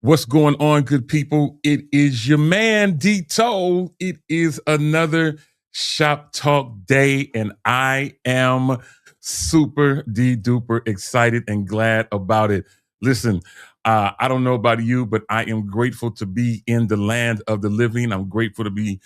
What's going on, good people? It is your man, D Toe. It is another Shop Talk day, and I am super D duper excited and glad about it. Listen, I don't know about you, but I am grateful to be in the land of the living. I'm grateful to be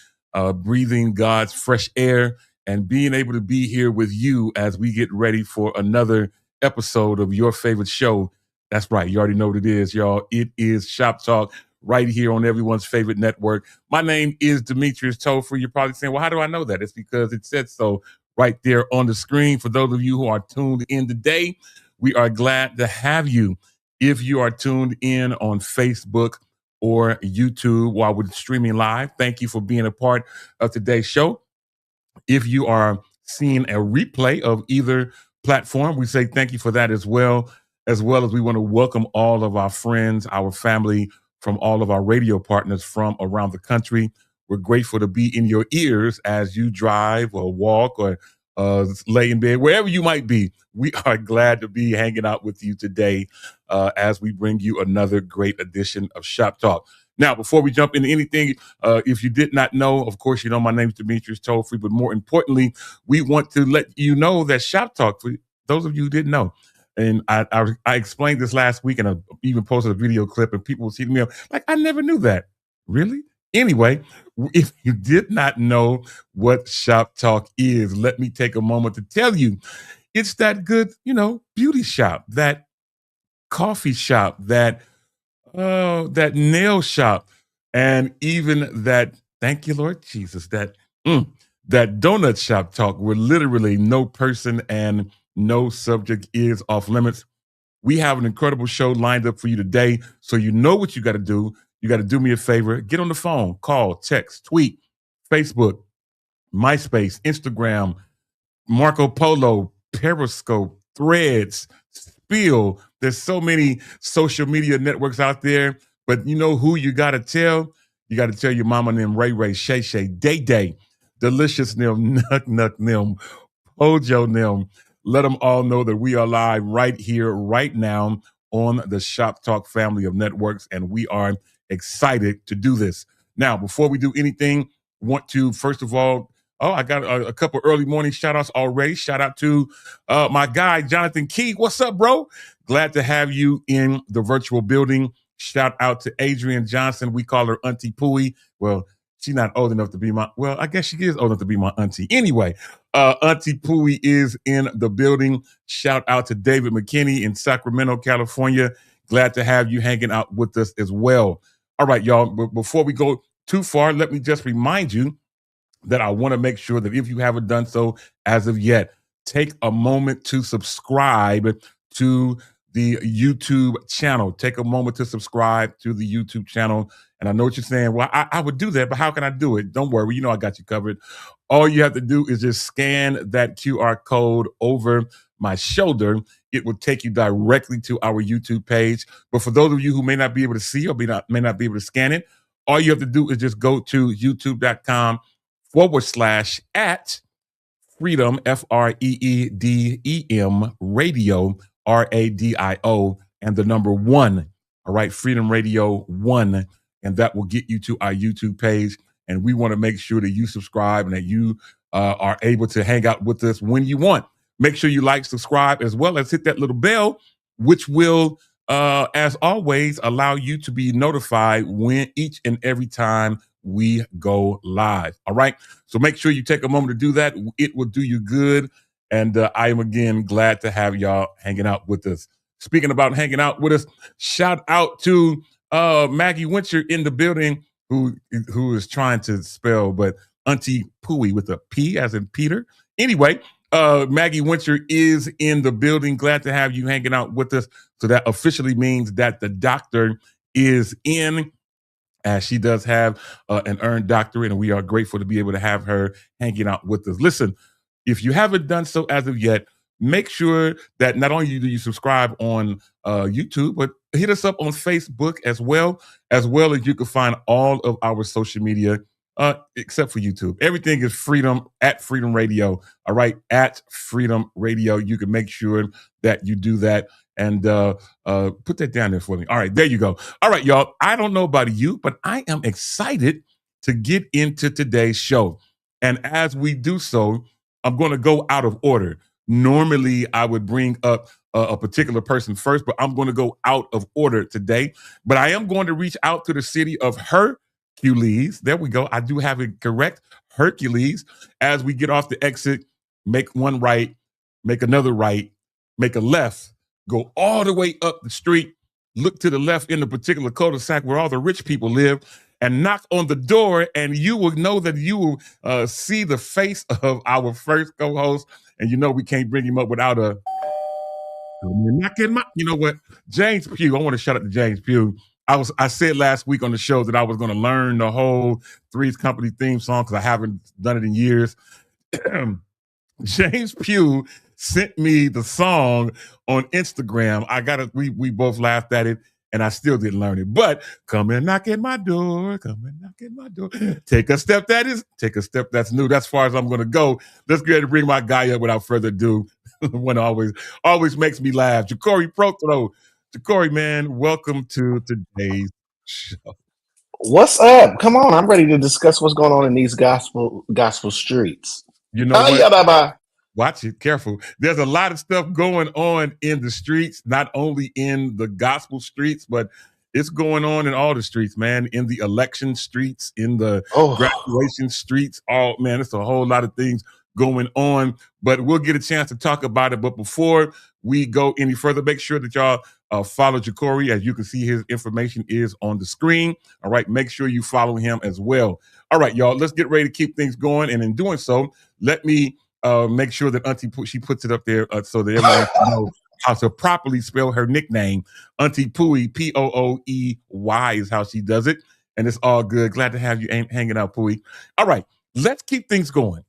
breathing God's fresh air and being able to be here with you as we get ready for another episode of your favorite show. That's right. You already know what it is, y'all. It is Shop Talk right here on everyone's favorite network. My name is Demetrius Topher. You're probably saying, well, how do I know that? It's because it said so right there on the screen. For those of you who are tuned in today, we are glad to have you. If you are tuned in on Facebook or YouTube while we're streaming live, thank you for being a part of today's show. If you are seeing a replay of either platform, we say thank you for that as well. As well as we want to welcome all of our friends, our family from all of our radio partners from around the country. We're grateful to be in your ears as you drive or walk or lay in bed, wherever you might be. We are glad to be hanging out with you today as we bring you another great edition of Shop Talk. Now, before we jump into anything, if you did not know, of course, you know my name is Demetrius Topher, but more importantly, we want to let you know that Shop Talk, for those of you who didn't know, and I explained this last week, and I even posted a video clip, and people will see me like, I never knew that. Really? Anyway, if you did not know what Shop Talk is, let me take a moment to tell you. It's that good, beauty shop, that coffee shop, that nail shop, and even that, thank you, Lord Jesus, that donut shop talk where literally no person and no subject is off limits. We have an incredible show lined up for you today. So you know what you got to do. You got to do me a favor. Get on the phone, call, text, tweet, Facebook, MySpace, Instagram, Marco Polo, Periscope, Threads, Spill. There's so many social media networks out there, but you know who you got to tell? You got to tell your mama and them, Ray Ray, Shay Shay, Day Day, Delicious them, Nuck Nuck them, Hojo them. Let them all know that we are live right here, right now on the Shop Talk family of networks, and we are excited to do this. Now, before we do anything, want to, first of all, I got a couple early morning shout outs already. Shout out to my guy, Jonathan Key. What's up, bro? Glad to have you in the virtual building. Shout out to Adrian Johnson. We call her Auntie Pooey. Well, she's not old enough to be I guess she is old enough to be my auntie. Anyway, Auntie Pooey is in the building. Shout out to David McKinney in Sacramento, California. Glad to have you hanging out with us as well. All right, y'all, before we go too far, let me just remind you that I want to make sure that if you haven't done so as of yet, take a moment to subscribe to the YouTube channel. Take a moment to subscribe to the YouTube channel. And I know what you're saying. Well, I would do that, but how can I do it? Don't worry. You know I got you covered. All you have to do is just scan that QR code over my shoulder. It will take you directly to our YouTube page. But for those of you who may not be able to see or may not be able to scan it, all you have to do is just go to youtube.com/@ Freedom, FREEDEM radio, RADIO, and the number 1. All right, Freedom Radio 1. And that will get you to our YouTube page. And we want to make sure that you subscribe and that you are able to hang out with us when you want. Make sure you like, subscribe, as well as hit that little bell, which will, as always, allow you to be notified when each and every time we go live. All right. So make sure you take a moment to do that. It will do you good. And I am again glad to have y'all hanging out with us. Speaking about hanging out with us, shout out to Maggie Winter in the building who is trying to spell, but Auntie Pooey with a P as in Peter. Anyway, Maggie Winter is in the building. Glad to have you hanging out with us. So that officially means that the doctor is in, as she does have an earned doctorate, and we are grateful to be able to have her hanging out with us. Listen, if you haven't done so as of yet, make sure that not only do you subscribe on YouTube, but hit us up on Facebook as well as you can find all of our social media except for YouTube. Everything is Freedom at Freedom Radio. All right, at Freedom Radio. You can make sure that you do that and put that down there for me. All right, there you go. All right, y'all. I don't know about you, but I am excited to get into today's show. And as we do so, I'm going to go out of order. Normally, I would bring up a particular person first, but I'm going to go out of order today. But I am going to reach out to the city of Hercules. There we go. I do have it correct. Hercules. As we get off the exit, make one right, make another right, make a left, go all the way up the street, look to the left in the particular cul-de-sac where all the rich people live, and knock on the door, and you will know that you will see the face of our first co-host. And you know we can't bring him up without a you know what? James Pugh. I want to shout out to James Pugh. I said last week on the show that I was going to learn the whole Three's Company theme song because I haven't done it in years. James Pugh sent me the song on Instagram. We both laughed at it, and I still didn't learn it. But come and knock at my door. Come and knock at my door. Take a step that's new. That's as far as I'm going to go. Let's get ready to bring my guy up without further ado. One always makes me laugh. Ja'Cory Prothro. Ja'Cory, man, welcome to today's show. What's up? Come on, I'm ready to discuss what's going on in these gospel streets. You know what? Watch it, careful. There's a lot of stuff going on in the streets, not only in the gospel streets, but it's going on in all the streets, man. In the election streets, in the graduation streets. Man, it's a whole lot of things going on, but we'll get a chance to talk about it. But before we go any further, make sure that y'all follow Ja'Cory. As you can see, his information is on the screen. All right, make sure you follow him as well. All right, y'all, let's get ready to keep things going. And in doing so, let me make sure that Auntie she puts it up there so that everyone can know how to properly spell her nickname. Auntie Pooey, P-O-O-E-Y is how she does it. And it's all good. Glad to have you hanging out, Pooey. All right, let's keep things going.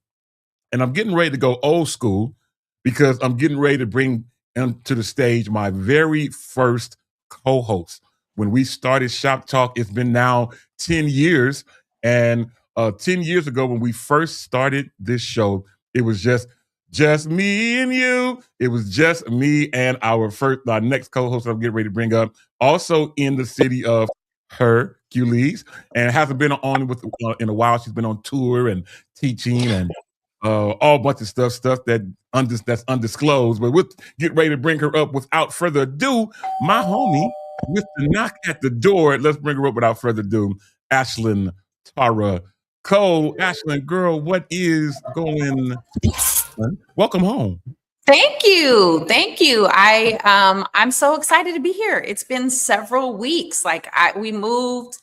And I'm getting ready to go old school because I'm getting ready to bring to the stage my very first co-host. When we started Shop Talk, it's been now 10 years. And 10 years ago, when we first started this show, it was just me and you. It was just me and our next co-host I'm getting ready to bring up, also in the city of Hercules, and hasn't been on with in a while. She's been on tour and teaching and all bunch of stuff that's undisclosed. But we'll get ready to bring her up without further ado. My homie with the knock at the door. Let's bring her up without further ado. Ashlyn Tara Cole. Ashlyn, girl, what is going on? Welcome home. Thank you. I'm so excited to be here. It's been several weeks. We moved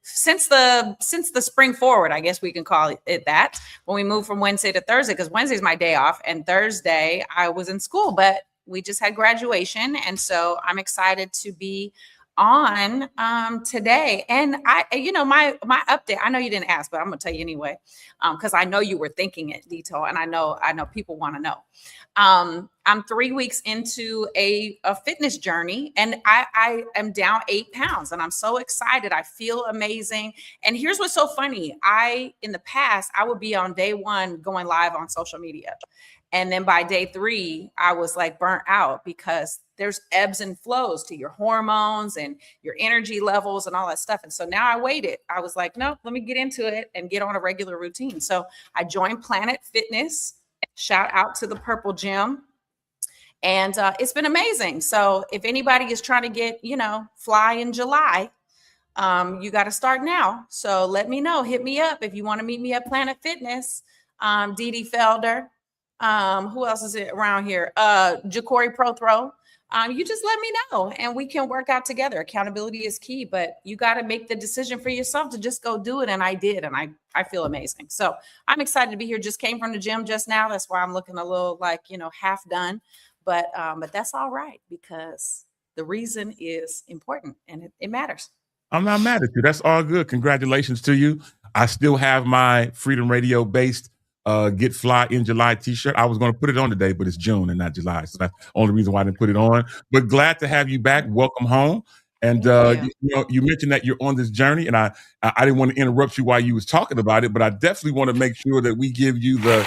since the spring forward, I guess we can call it that, when we moved from Wednesday to Thursday, because Wednesday's my day off and Thursday I was in school, but we just had graduation. And so I'm excited to be on today. And my update, I know you didn't ask, but I'm gonna tell you anyway, because I know you were thinking it, Dito, and I know people want to know. I'm 3 weeks into a fitness journey, and I am down 8 pounds, and I'm so excited. I feel amazing. And here's what's so funny. In the past, I would be on day 1 going live on social media. And then by day 3, I was like burnt out because there's ebbs and flows to your hormones and your energy levels and all that stuff. And so now I waited. I was like, no, let me get into it and get on a regular routine. So I joined Planet Fitness. Shout out to the Purple Gym. And it's been amazing. So if anybody is trying to get, fly in July, you got to start now. So let me know. Hit me up if you want to meet me at Planet Fitness. Dee Dee Felder. Who else is it around here? Ja'Cory Prothro. You just let me know and we can work out together. Accountability is key, but you got to make the decision for yourself to just go do it. And I did, and I feel amazing. So I'm excited to be here. Just came from the gym just now. That's why I'm looking a little half done, but that's all right because the reason is important and it matters. I'm not mad at you. That's all good. Congratulations to you. I still have my Freedom Radio based Get Fly in July t-shirt. I was going to put it on today, but it's June and not July. So that's the only reason why I didn't put it on. But glad to have you back. Welcome home. And Thank you. you mentioned that you're on this journey, and I didn't want to interrupt you while you was talking about it, but I definitely want to make sure that we give you the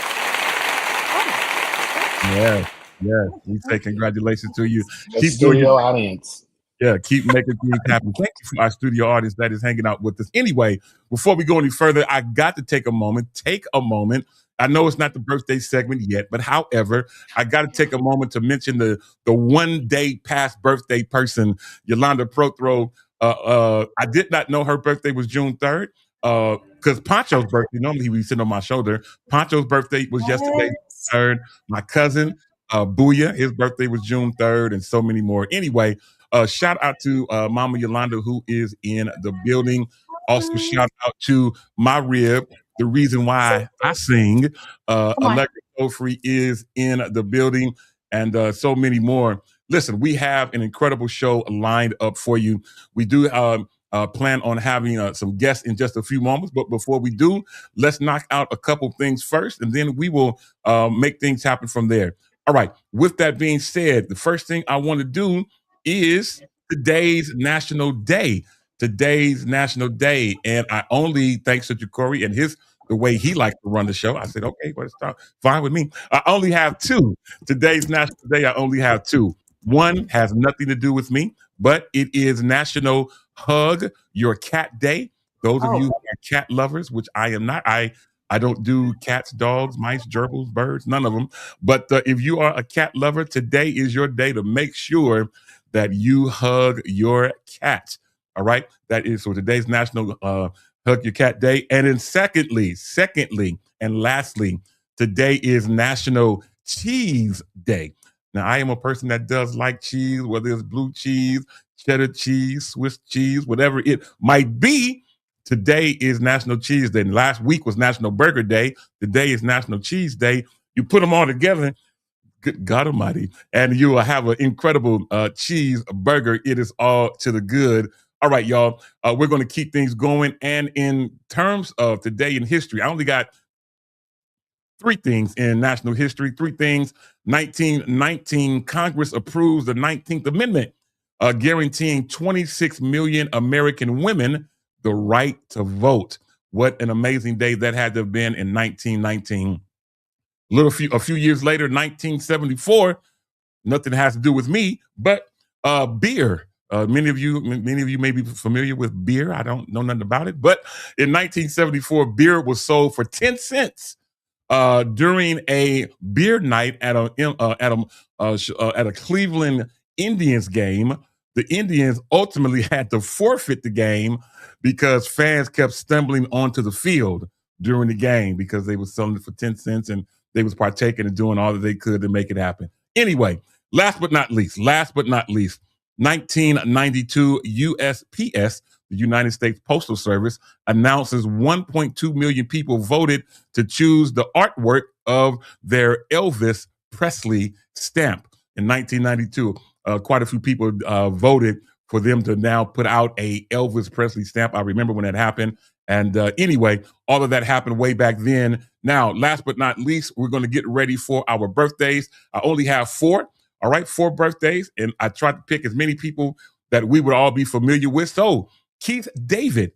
yes, yes. We say Thank you. congratulations to you. The Keep doing your studio audience. yeah, keep making things happen. Thank you for our studio audience that is hanging out with us. Anyway, before we go any further, I got to take a moment. Take a moment. I know it's not the birthday segment yet, but however, I got to take a moment to mention the 1 day past birthday person, Yolanda Prothro. I did not know her birthday was June 3rd. Because Pancho's birthday, normally he would be sitting on my shoulder. Pancho's birthday was yesterday, Yes. 3rd. My cousin, Booyah, his birthday was June 3rd, and so many more. Anyway, shout out to Mama Yolanda, who is in the building. Also, shout out to my rib, the reason why I sing. Come on. Allegra Ofrey is in the building, and so many more. Listen, we have an incredible show lined up for you. We do plan on having some guests in just a few moments, but before we do, let's knock out a couple things first, and then we will make things happen from there. All right. With that being said, the first thing I want to do is today's National Day. Today's National Day. And I only, thanks to Corey and the way he likes to run the show, I said, okay, well, it's fine with me. I only have two. Today's National Day, I only have two. One has nothing to do with me, but it is National Hug Your Cat Day. Those of you who are cat lovers, which I am not, I don't do cats, dogs, mice, gerbils, birds, none of them. But if you are a cat lover, today is your day to make sure that you hug your cat. All right. That is so today's National Hug Your Cat Day. And then secondly, and lastly, today is National Cheese Day. Now, I am a person that does like cheese, whether it's blue cheese, cheddar cheese, Swiss cheese, whatever it might be. Today is National Cheese Day. And last week was National Burger Day. Today is National Cheese Day. You put them all together, good God Almighty, and you will have an incredible cheese burger. It is all to the good. All right, y'all. We're going to keep things going. And in terms of today in history, I only got three things in national history. Three things. 1919, Congress approves the 19th Amendment, guaranteeing 26 million American women the right to vote. What an amazing day that had to have been in 1919. A few years later, 1974, nothing has to do with me, but beer. Many of you may be familiar with beer. I don't know nothing about it, but in 1974, beer was sold for 10 cents during a beer night at a Cleveland Indians game. The Indians ultimately had to forfeit the game because fans kept stumbling onto the field during the game because they were selling it for 10 cents and they was partaking and doing all that they could to make it happen. Anyway, last but not least, 1992 USPS, the United States Postal Service, announces 1.2 million people voted to choose the artwork of their Elvis Presley stamp. In 1992, quite a few people voted for them to now put out a Elvis Presley stamp. I remember when that happened. And anyway, all of that happened way back then. Now, last but not least, we're going to get ready for our birthdays. I only have four. All right, 4 birthdays. And I tried to pick as many people that we would all be familiar with. So Keith David,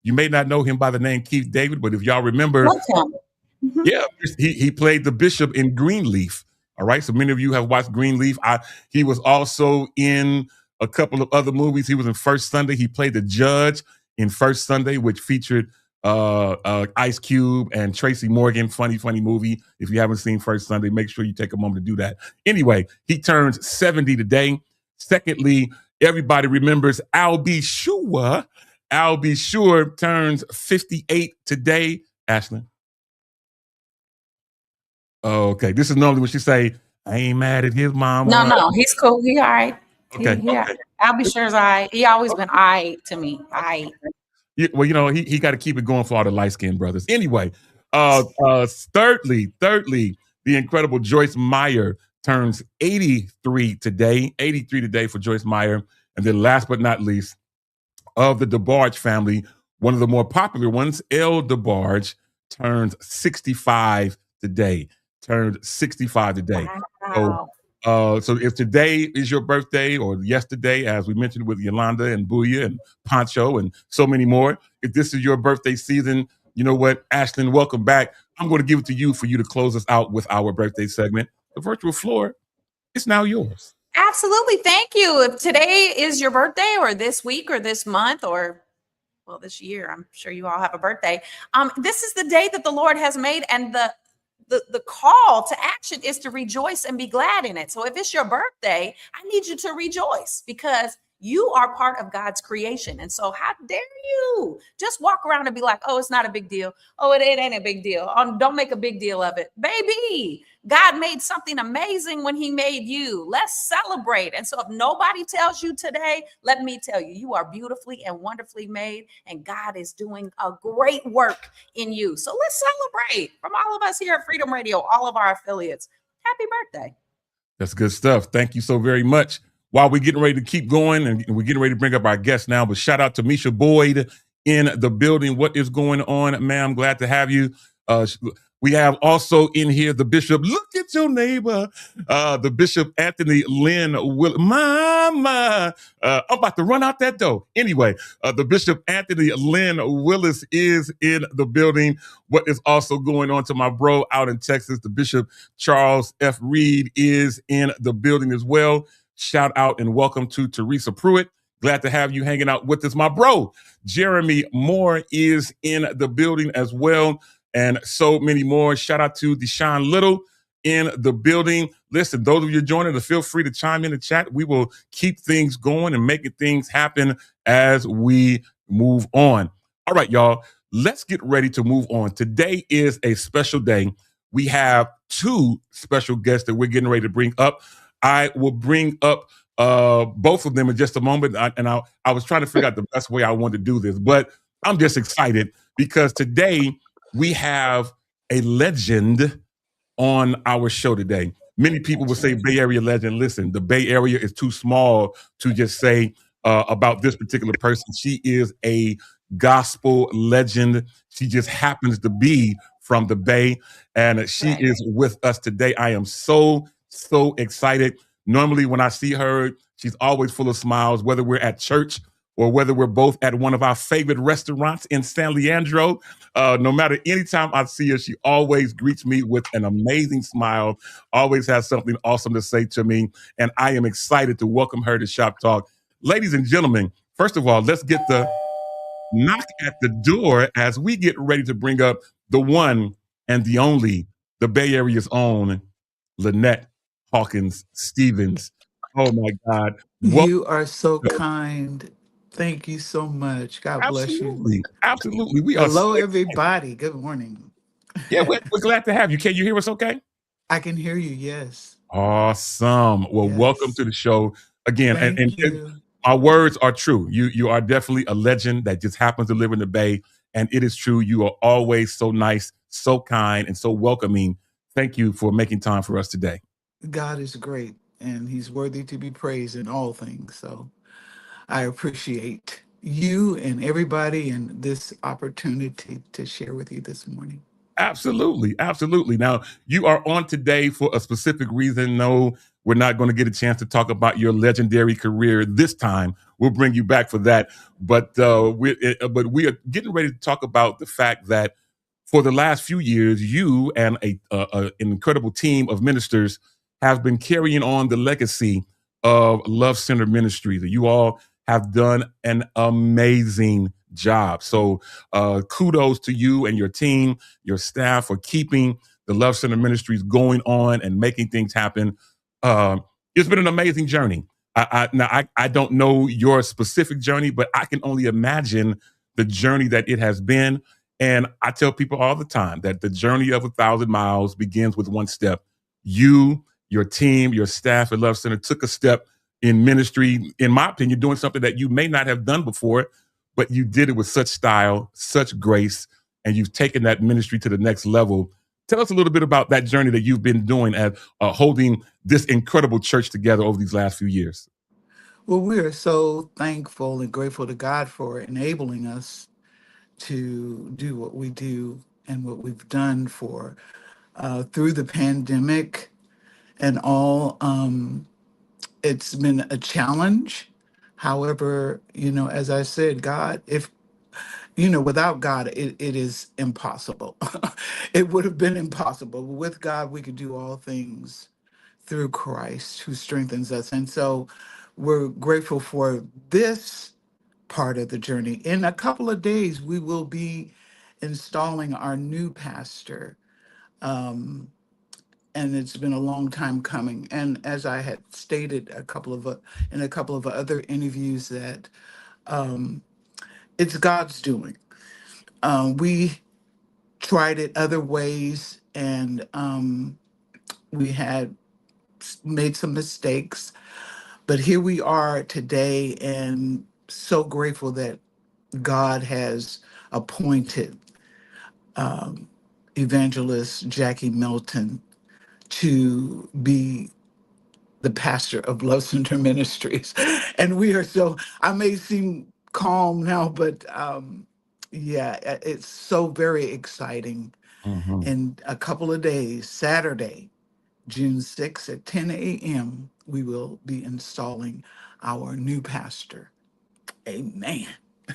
you may not know him by the name Keith David, but if y'all remember, yeah, he played the bishop in Greenleaf. All right, so many of you have watched Greenleaf. He was also in a couple of other movies. He was in First Sunday. He played the judge in First Sunday, which featured Ice Cube and Tracy Morgan. Funny movie. If you haven't seen First Sunday, make sure you take a moment to do that. Anyway, he turns 70 today. Secondly, everybody remembers Al B. Sure. Al B. Sure turns 58 today. Ashlyn. Okay, this is normally when she say, I ain't mad at his mom. No, he's cool. He all right. Okay. I'll be sure he always been all right to me. All right. Yeah, well, he got to keep it going for all the light-skinned brothers. Anyway, thirdly, the incredible Joyce Meyer turns 83 today. 83 today for Joyce Meyer. And then last but not least, of the DeBarge family, one of the more popular ones, Elle DeBarge, turns 65 today. Wow. So So if today is your birthday or yesterday, as we mentioned with Yolanda and Booya and Poncho and so many more, if this is your birthday season, you know what, Ashlyn, welcome back. I'm going to give it to you for you to close us out with our birthday segment. The virtual floor is now yours. Absolutely. Thank you. If today is your birthday or this week or this month or well, this year, I'm sure you all have a birthday. This is the day that the Lord has made, and the call to action is to rejoice and be glad in it. So if it's your birthday, I need you to rejoice because you are part of God's creation. And so how dare you just walk around and be like, oh, it's not a big deal. Oh, it ain't a big deal. Don't make a big deal of it. Baby, God made something amazing when he made you. Let's celebrate. And so if nobody tells you today, let me tell you, you are beautifully and wonderfully made, and God is doing a great work in you. So let's celebrate from all of us here at Freedom Radio, all of our affiliates. Happy birthday. That's good stuff. Thank you so very much. While we're getting ready to keep going and we're getting ready to bring up our guests now, but shout out to Misha Boyd in the building. What is going on, ma'am? Glad to have you. We have also in here the Bishop. Look at your neighbor, the Bishop Anthony Lynn Mama. I'm about to run out that door. Anyway, the Bishop Anthony Lynn Willis is in the building. What is also going on to my bro out in Texas, the Bishop Charles F. Reed is in the building as well. Shout out and welcome to Teresa Pruitt. Glad to have you hanging out with us. My bro, Jeremy Moore is in the building as well. And so many more. Shout out to Deshaun Little in the building. Listen, those of you joining us, feel free to chime in the chat. We will keep things going and making things happen as we move on. All right, y'all, let's get ready to move on. Today is a special day. We have two special guests that we're getting ready to bring up. I will bring up both of them in just a moment. I was trying to figure out the best way I want to do this, but I'm just excited because today we have a legend on our show today. Many people will say Bay Area legend. Listen, the Bay Area is too small to just say about this particular person. She is a gospel legend. She just happens to be from the Bay, and she is with us today. I am so excited. Normally when I see her, she's always full of smiles, whether we're at church or whether we're both at one of our favorite restaurants in San Leandro. No matter anytime I see her, she always greets me with an amazing smile, always has something awesome to say to me. And I am excited to welcome her to Shop Talk. Ladies and gentlemen, first of all, let's get the knock at the door as we get ready to bring up the one and the only, the Bay Area's own, Lynette Hawkins Stevens. Oh my God. You are so kind. Thank you so much. God bless you. Absolutely. We are Hello, everybody. Good morning. Yeah, we're glad to have you. Can you hear us okay? I can hear you, yes. Awesome. Well, Yes. welcome to the show again. Thank you. My words are true. You are definitely a legend that just happens to live in the Bay. And it is true. You are always so nice, so kind, and so welcoming. Thank you for making time for us today. God is great, and he's worthy to be praised in all things. So I appreciate you and everybody and this opportunity to share with you this morning. Absolutely. Absolutely. Now, you are on today for a specific reason. No, we're not going to get a chance to talk about your legendary career this time. We'll bring you back for that. But we are getting ready to talk about the fact that for the last few years, you and an incredible team of ministers have been carrying on the legacy of Love Center Ministries. You all have done an amazing job. So kudos to you and your team, your staff for keeping the Love Center Ministries going on and making things happen. It's been an amazing journey. I don't know your specific journey, but I can only imagine the journey that it has been. And I tell people all the time that the journey of 1,000 miles begins with one step. You, your team, your staff at Love Center took a step in ministry, in my opinion, doing something that you may not have done before, but you did it with such style, such grace, and you've taken that ministry to the next level. Tell us a little bit about that journey that you've been doing at holding this incredible church together over these last few years. Well, we are so thankful and grateful to God for enabling us to do what we do and what we've done for through the pandemic and all. It's been a challenge. However, as I said, God, if without God, it is impossible. It would have been impossible. With God, we could do all things through Christ who strengthens us. And so we're grateful for this part of the journey. In a couple of days, we will be installing our new pastor. And it's been a long time coming. And as I had stated in a couple of other interviews, that it's God's doing. We tried it other ways, and we had made some mistakes, but here we are today, and so grateful that God has appointed evangelist Jackie Melton to be the pastor of Love Center Ministries. And we are I may seem calm now, but it's so very exciting. Mhm. In a couple of days, Saturday, June 6th at 10 a.m., we will be installing our new pastor. Amen.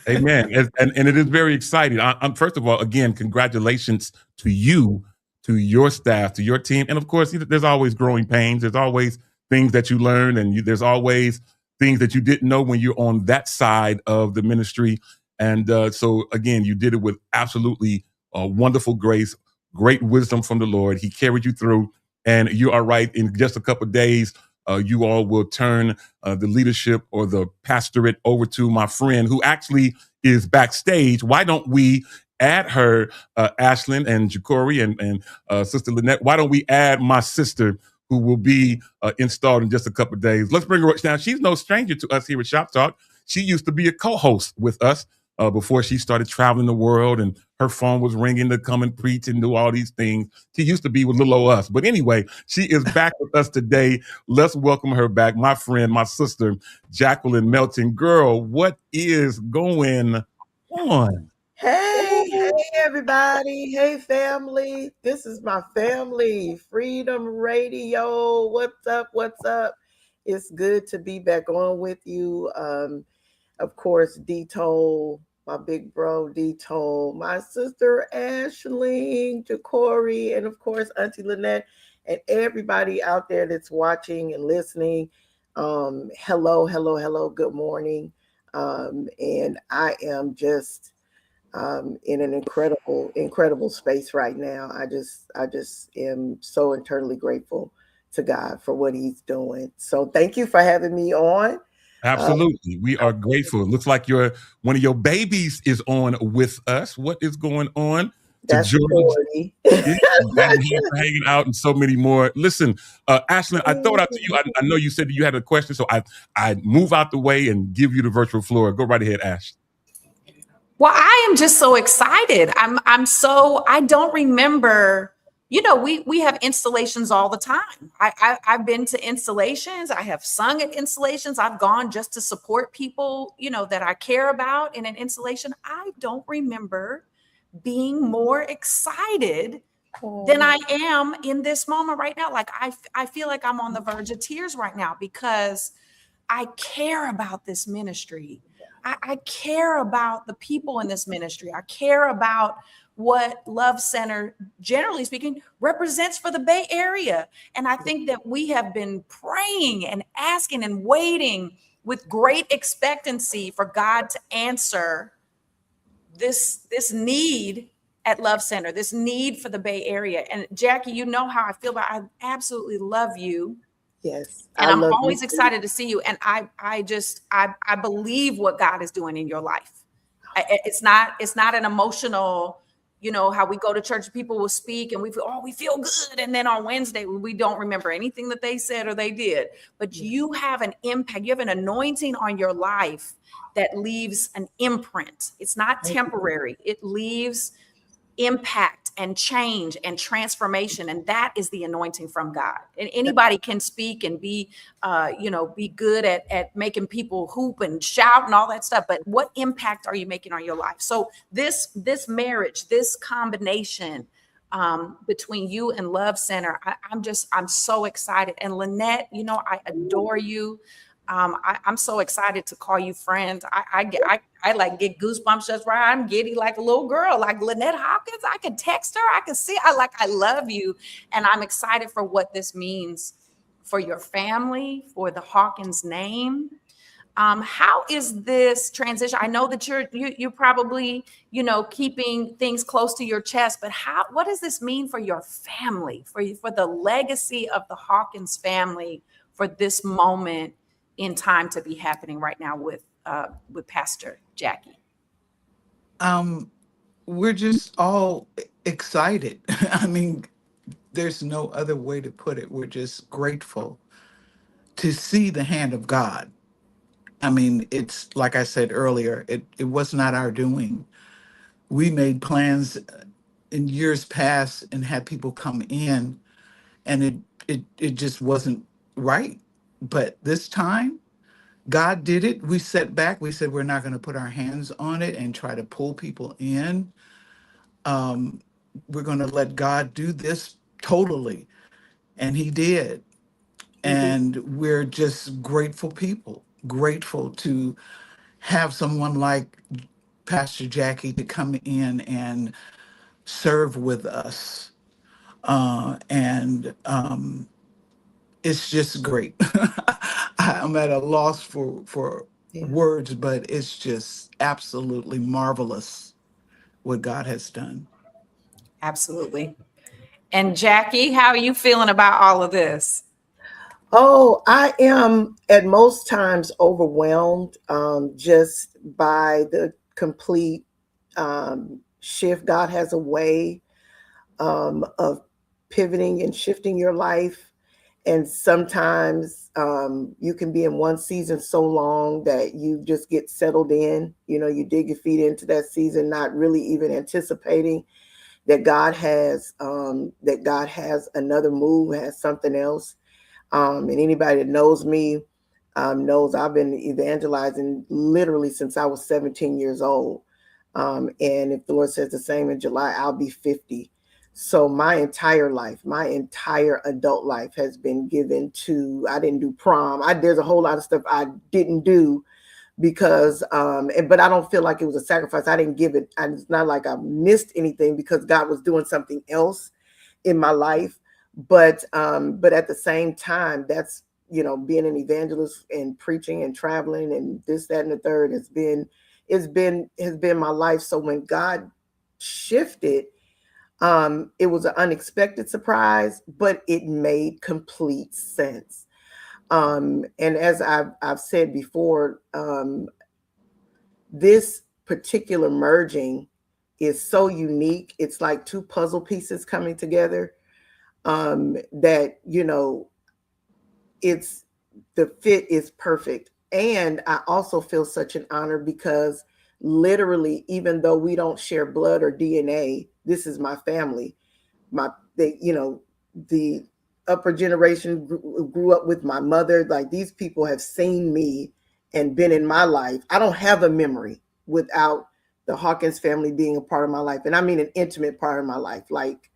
Amen. And it is very exciting. I'm first of all, again, congratulations to you, to your staff, to your team, and of course, there's always growing pains. There's always things that you learn, and there's always things that you didn't know when you're on that side of the ministry. And so, again, you did it with absolutely wonderful grace, great wisdom from the Lord. He carried you through, and you are right. In just a couple of days, you all will turn the leadership or the pastorate over to my friend who actually is backstage. Why don't we add her, Ashlyn and Jacory and Sister Lynette? Why don't we add my sister who will be installed in just a couple of days? Let's bring her up now. She's no stranger to us here at Shop Talk. She used to be a co-host with us before she started traveling the world, and her phone was ringing to come and preach and do all these things. She used to be with little old us. But anyway, she is back with us today. Let's welcome her back, my friend, my sister, Jacqueline Melton. Girl, what is going on? Hey, everybody. Hey, family. This is my family, Freedom Radio. What's up? What's up? It's good to be back on with you. Of course, D-Toll, my big bro, D-Toll, my sister, Ashley, Jacory, and of course, Auntie Lynette, and everybody out there that's watching and listening. Hello, hello, hello. Good morning. And I am just in an incredible space right now. I just am so eternally grateful to God for what He's doing. So thank you for having me on. Absolutely. We are grateful. It looks like one of your babies is on with us. What is going on? That's George. Hanging out and so many more. Listen, Ashlyn, I throw it out to you. I know you said that you had a question, so I move out the way and give you the virtual floor. Go right ahead, Ash. Well, I am just so excited. I don't remember, we have installations all the time. I've been to installations. I have sung at installations. I've gone just to support people, that I care about in an installation. I don't remember being more excited than I am in this moment right now. Like I feel like I'm on the verge of tears right now because I care about this ministry. I care about the people in this ministry. I care about what Love Center, generally speaking, represents for the Bay Area. And I think that we have been praying and asking and waiting with great expectancy for God to answer this need at Love Center, this need for the Bay Area. And Jackie, you know how I feel about it. I absolutely love you. Yes. And I'm always excited to see you. And I believe what God is doing in your life. It's not an emotional, how we go to church, people will speak and we feel good. And then on Wednesday, we don't remember anything that they said or they did. But you have an impact. You have an anointing on your life that leaves an imprint. It's not temporary. It leaves impact and change and transformation, and that is the anointing from God. And anybody can speak and be be good at making people hoop and shout and all that stuff, but what impact are you making on your life? So this marriage, this combination, between you and Love Center. I'm so excited. And Lynette, you know, I adore you. I'm so excited to call you friends. I like get goosebumps just right. I'm giddy like a little girl, like Lynette Hawkins. I can text her. I can see. I love you, and I'm excited for what this means for your family, for the Hawkins name. How is this transition? I know that you're probably, you know, keeping things close to your chest, but what does this mean for your family, for the legacy of the Hawkins family, for this moment in time to be happening right now with Pastor Jackie? We're just all excited. I mean, there's no other way to put it. We're just grateful to see the hand of God. I mean, it's like I said earlier, it was not our doing. We made plans in years past and had people come in, and it just wasn't right. But this time, God did it. We sat back. We said we're not going to put our hands on it and try to pull people in. We're going to let God do this totally, and He did. And we're just grateful people, grateful to have someone like Pastor Jackie to come in and serve with us. And it's just great. I'm at a loss for words, but it's just absolutely marvelous what God has done. Absolutely. And Jackie, how are you feeling about all of this? Oh, I am at most times overwhelmed just by the complete shift. God has a way of pivoting and shifting your life. And sometimes you can be in one season so long that you just get settled in. You know, you dig your feet into that season, not really even anticipating that God has another move, has something else. And anybody that knows me knows I've been evangelizing literally since I was 17 years old. And if the Lord says the same in July, I'll be 50. So my entire life, my entire adult life has been given to, I didn't do prom. There's a whole lot of stuff I didn't do because, but I don't feel like it was a sacrifice. I didn't give it. It's not like I missed anything because God was doing something else in my life. But at the same time, that's, you know, being an evangelist and preaching and traveling and this, that, and the third has been my life. So when God shifted, it was an unexpected surprise, but it made complete sense. And as I've said before, this particular merging is so unique. It's like two puzzle pieces coming together. That, you know, the fit is perfect. And I also feel such an honor because literally, even though we don't share blood or DNA, this is my family. The upper generation grew up with my mother. Like, these people have seen me and been in my life. I don't have a memory without the Hawkins family being a part of my life. And I mean an intimate part of my life, like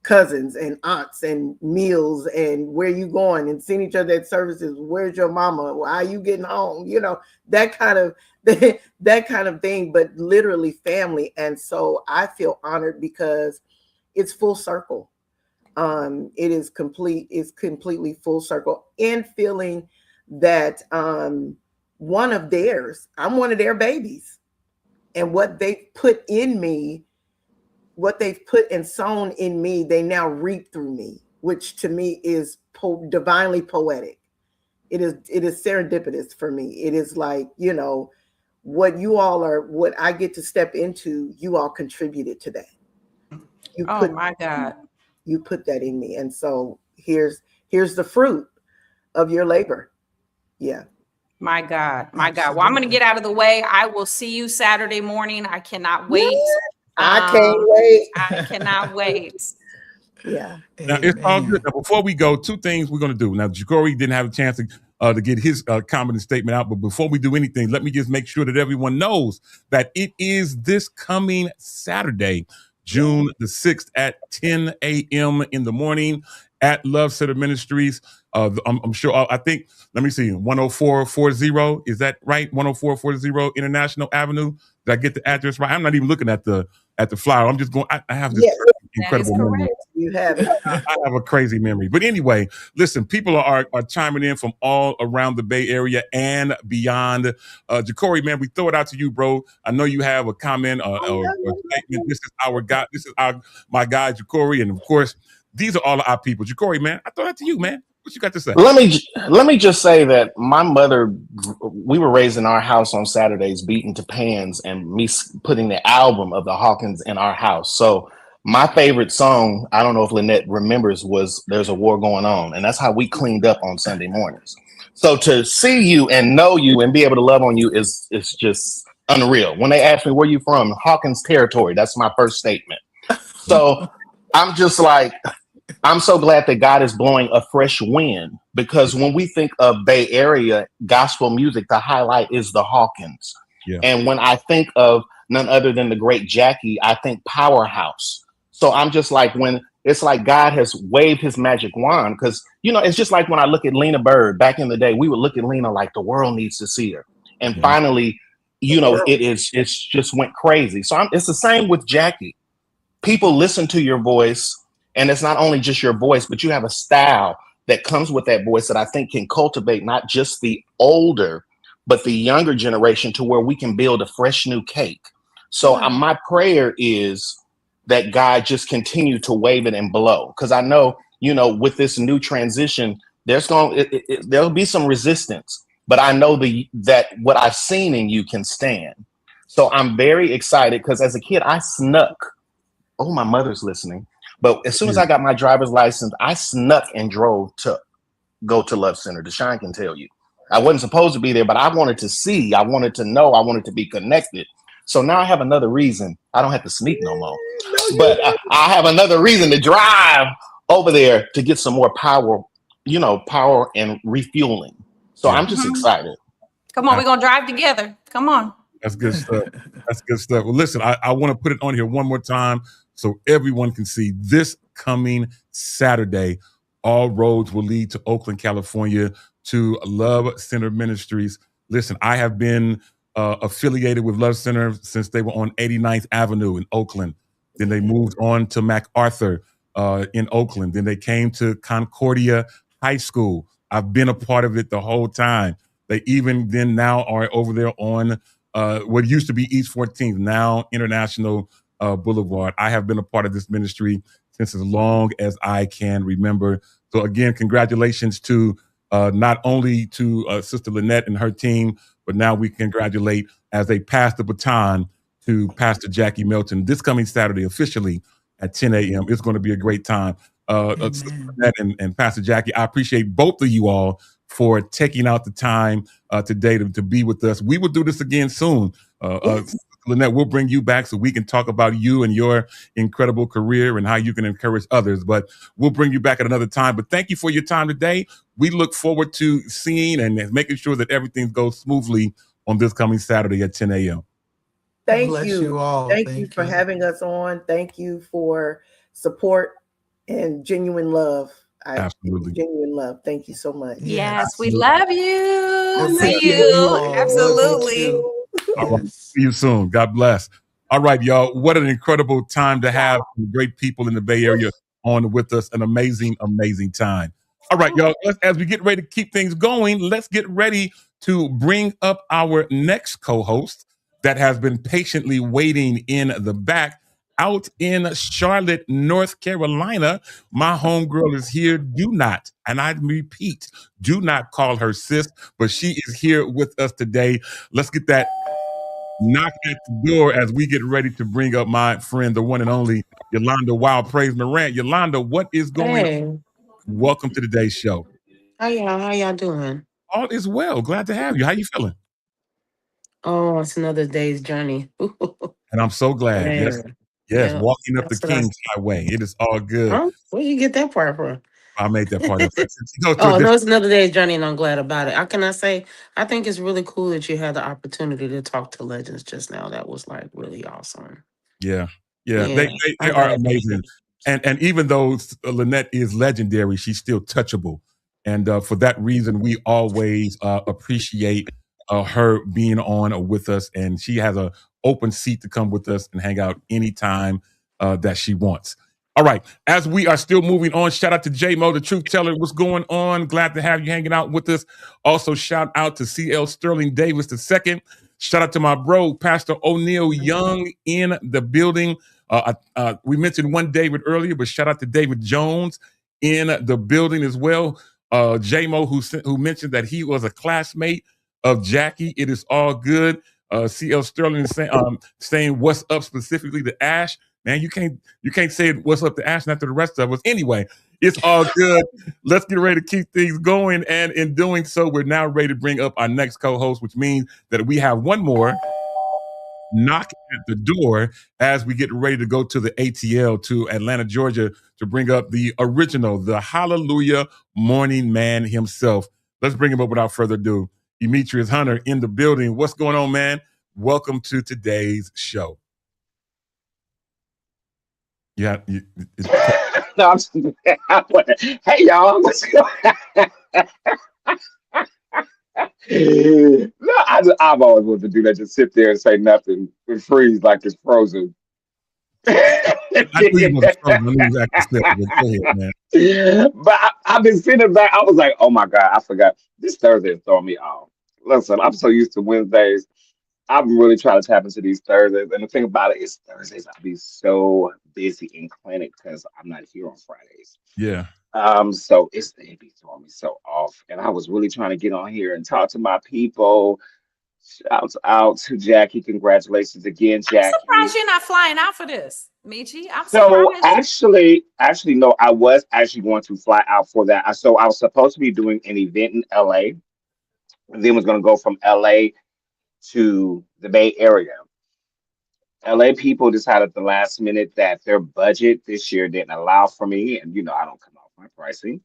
cousins and aunts and meals and where you going and seeing each other at services. Where's your mama? Why are you getting home? You know, that kind of thing, but literally family. And so I feel honored because it's full circle. It's completely full circle, and feeling that I'm one of their babies, and what they put in me, what they've put and sown in me, they now reap through me, which to me is divinely poetic. It is serendipitous for me. It is like, you know, what I get to step into, you all contributed to that. My God. You put that in me. And so here's the fruit of your labor. Yeah. My God. My God. Well, I'm going to get out of the way. I will see you Saturday morning. I cannot wait. I can't wait. I cannot wait. Yeah. Now, it's all good. Now, before we go, two things we're going to do. Now, Ja'Cory didn't have a chance to get his comment statement out, but before we do anything, let me just make sure that everyone knows that it is this coming Saturday, June the 6th at 10 a.m. in the morning at Love Center Ministries. I'm sure, I think, let me see, 10440, is that right? 10440 International Avenue. Did I get the address right? I'm not even looking at the flyer. I'm just going, I have this Yes, incredible that is memory. correct. you have it. I have a crazy memory. But anyway, listen, people are chiming in from all around the Bay Area and beyond. Jacory, man, we throw it out to you, bro. I know you have a comment or statement. This is our guy. This is my guy, Jacory. And of course, these are all our people. Jacory, man, I throw it out to you, man. What you got to say? Let me just say that my mother, we were raised in our house on Saturdays, beating to pans, and me putting the album of the Hawkins in our house. So my favorite song, I don't know if Lynette remembers, was "There's a War Going On," and that's how we cleaned up on Sunday mornings. So to see you and know you and be able to love on you is just unreal. When they ask me where you from, Hawkins territory. That's my first statement. So I'm just like, I'm so glad that God is blowing a fresh wind, because when we think of Bay Area gospel music, the highlight is the Hawkins. Yeah. And when I think of none other than the great Jackie, I think powerhouse. So I'm just like, when it's like God has waved his magic wand, because, you know, it's just like when I look at Lena Bird back in the day, we would look at Lena like the world needs to see her. And finally, you know, it's just went crazy. So it's the same with Jackie. People listen to your voice. And it's not only just your voice, but you have a style that comes with that voice that I think can cultivate not just the older, but the younger generation, to where we can build a fresh new cake. So my prayer is that God just continue to wave it and blow. Because I know, you know, with this new transition, there'll be some resistance. But I know that what I've seen in you can stand. So I'm very excited, because as a kid, I snuck. Oh, my mother's listening. But as soon as I got my driver's license, I snuck and drove to go to Love Center. Deshaun can tell you. I wasn't supposed to be there, but I wanted to see. I wanted to know. I wanted to be connected. So now I have another reason. I don't have to sneak no more. But I have another reason to drive over there to get some more power, you know, power and refueling. So I'm just excited. Come on, we're going to drive together. Come on. That's good stuff. That's good stuff. Well, listen, I want to put it on here one more time so everyone can see. This coming Saturday, all roads will lead to Oakland, California, to Love Center Ministries. Listen, I have been affiliated with Love Center since they were on 89th Avenue in Oakland. Then they moved on to MacArthur in Oakland. Then they came to Concordia High School. I've been a part of it the whole time. They even then now are over there on what used to be East 14th, now International Boulevard. I have been a part of this ministry since as long as I can remember. So again, congratulations to not only to Sister Lynette and her team, but now we congratulate as they pass the baton to Pastor Jackie Milton this coming Saturday officially at 10 a.m. It's going to be a great time. Sister Lynette and Pastor Jackie, I appreciate both of you all for taking out the time today to be with us. We will do this again soon. Lynette, we'll bring you back so we can talk about you and your incredible career and how you can encourage others. But we'll bring you back at another time. But thank you for your time today. We look forward to seeing and making sure that everything goes smoothly on this coming Saturday at 10 a.m. Thank Bless you. you all. Thank you for having us on. Thank you for support and genuine love. Absolutely. Genuine love. Thank you so much. Yes, we love you. See Appreciate you. you all. Absolutely. Love you too. All right. See you soon. God bless. All right, y'all. What an incredible time to have some great people in the Bay Area on with us. An amazing, amazing time. All right, y'all. As we get ready to keep things going, let's get ready to bring up our next co-host that has been patiently waiting in the back. Out in Charlotte, North Carolina, my homegirl is here. Do not, and I repeat, do not call her sis, but she is here with us today. Let's get that knock at the door as we get ready to bring up my friend, the one and only Yolanda Wild Praise Morant. Yolanda, what is going on? Welcome to today's show. How y'all doing? All is well. Glad to have you. How you feeling? Oh, it's another day's journey. And I'm so glad. Man. Yes, Yeah, walking up the that's what I- King's Highway. It is all good. Huh? Where you get that part from? I made that part up. Oh, no, it's another day's journey, and I'm glad about it. How can I say? I think it's really cool that you had the opportunity to talk to legends just now. That was like really awesome. Yeah. Yeah, Yeah, they I are love it. amazing. And even though Lynette is legendary, she's still touchable. And for that reason, we always appreciate her being on with us. And she has an open seat to come with us and hang out anytime that she wants. All right. As we are still moving on, shout out to J-Mo, the truth teller. What's going on? Glad to have you hanging out with us. Also, shout out to CL Sterling Davis II. Shout out to my bro, Pastor O'Neal Young in the building. We mentioned one David earlier, but shout out to David Jones in the building as well. J-Mo, who mentioned that he was a classmate of Jackie. It is all good. CL Sterling saying what's up specifically to Ash. Man, you can't say what's up to Ash, not to the rest of us. Anyway, it's all good. Let's get ready to keep things going. And in doing so, we're now ready to bring up our next co-host, which means that we have one more knock at the door as we get ready to go to the ATL to Atlanta, Georgia, to bring up the original, the Hallelujah Morning Man himself. Let's bring him up without further ado. Demetrius Hunter in the building. What's going on, man? Welcome to today's show. Yeah. No, hey, y'all. What's going No, I've always wanted to do that. Just sit there and say nothing and freeze like it's frozen. I knew you was frozen. I knew you was acting silly. Go ahead, man. But I've been sitting back. I was like, oh my God, I forgot. This Thursday is throwing me off. Listen, I'm so used to Wednesdays. I'm really trying to tap into these Thursdays. And the thing about it is Thursdays, I'll be so busy in clinic because I'm not here on Fridays. Yeah. So it'd be throwing me so off. And I was really trying to get on here and talk to my people. Shouts out to Jackie. Congratulations again, Jackie. I'm surprised you're not flying out for this, Michi. I'm So surprised. actually, no, I was actually going to fly out for that. So I was supposed to be doing an event in LA, and then was going to go from LA to the Bay Area. LA people decided at the last minute that their budget this year didn't allow for me, and I don't come off my pricing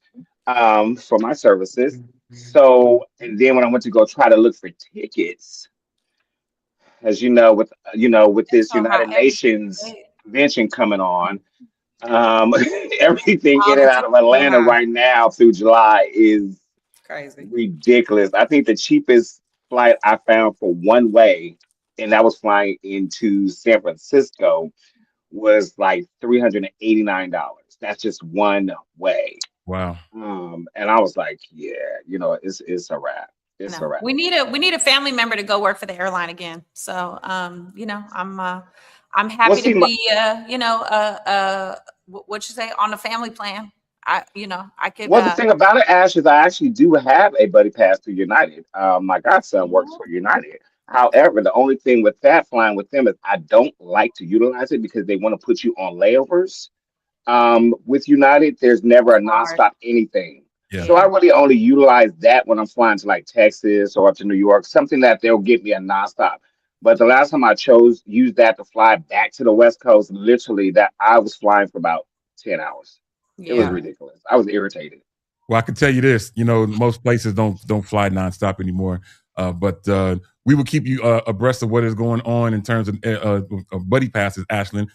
for my services. So, and then when I went to go try to look for tickets, as with this So United hot. Nations convention coming on, everything All in the and out of tickets are Atlanta high. right now through July is Crazy. ridiculous. I think the cheapest flight I found for one way, and that was flying into San Francisco, was like $389. That's just one way. Wow. And I was like, yeah, it's a wrap. It's a No. wrap. We need a family member to go work for the airline again. So I'm happy Well, see, to be what you say on the family plan. I could Well, the thing about it, Ash, is I actually do have a buddy pass to United. My godson works for United. However, the only thing with that flying with them is I don't like to utilize it because they want to put you on layovers. With United, there's never a hard. nonstop anything. Yeah. So I really only utilize that when I'm flying to like Texas or up to New York, something that they'll get me a nonstop. But the last time I used that to fly back to the West Coast, literally that I was flying for about 10 hours. It was Yeah. ridiculous. I was irritated. Well, I can tell you this, most places don't fly nonstop anymore. But we will keep you abreast of what is going on in terms of buddy passes, Ashlyn.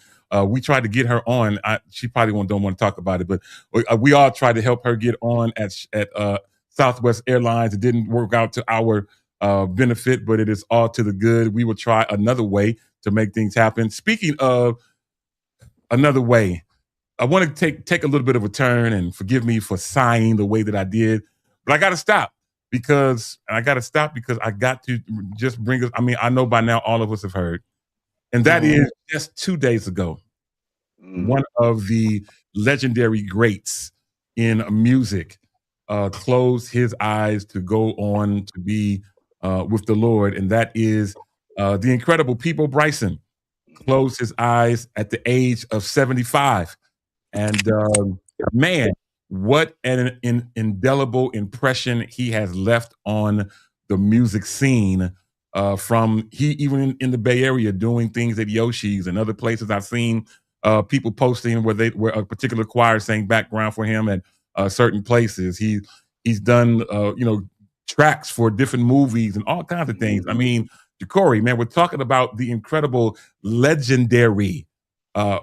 We tried to get her on. She probably don't want to talk about it, but we all tried to help her get on at Southwest Airlines. It didn't work out to our benefit, but it is all to the good. We will try another way to make things happen. Speaking of another way, I want to take a little bit of a turn, and forgive me for sighing the way that I did, but I got to stop because I got to just bring us. I mean, I know by now all of us have heard, and that is just 2 days ago, one of the legendary greats in music closed his eyes to go on to be with the Lord, and that is the incredible Peabo Bryson. Closed his eyes at the age of 75. And man, what an indelible impression he has left on the music scene. Even in the Bay Area doing things at Yoshi's and other places. I've seen people posting where a particular choir sang background for him at certain places. He's done tracks for different movies and all kinds of things. I mean, Ja'Cory, man, we're talking about the incredible, legendary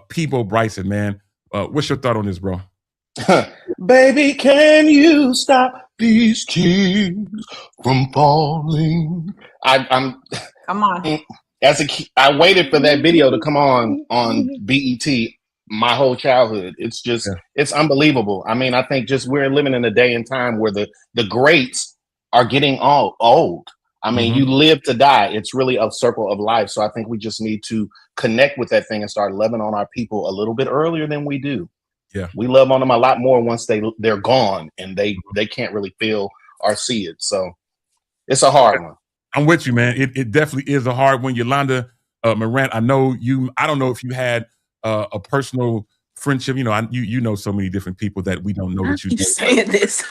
Peabo Bryson, man. What's your thought on this, bro? Baby, can you stop these tears from falling? I'm Come on. as a kid, I waited for that video to come on BET my whole childhood. It's just it's unbelievable. I mean, I think just we're living in a day and time where the greats are getting all old. I mean, you live to die. It's really a circle of life. So I think we just need to connect with that thing and start loving on our people a little bit earlier than we do. Yeah, we love on them a lot more once they're gone and they can't really feel or see it. So it's a hard one. I'm with you, man. It definitely is a hard one. Yolanda Morant, I know you. I don't know if you had a personal friendship. You know, you know so many different people that we don't know that you. Keep saying this.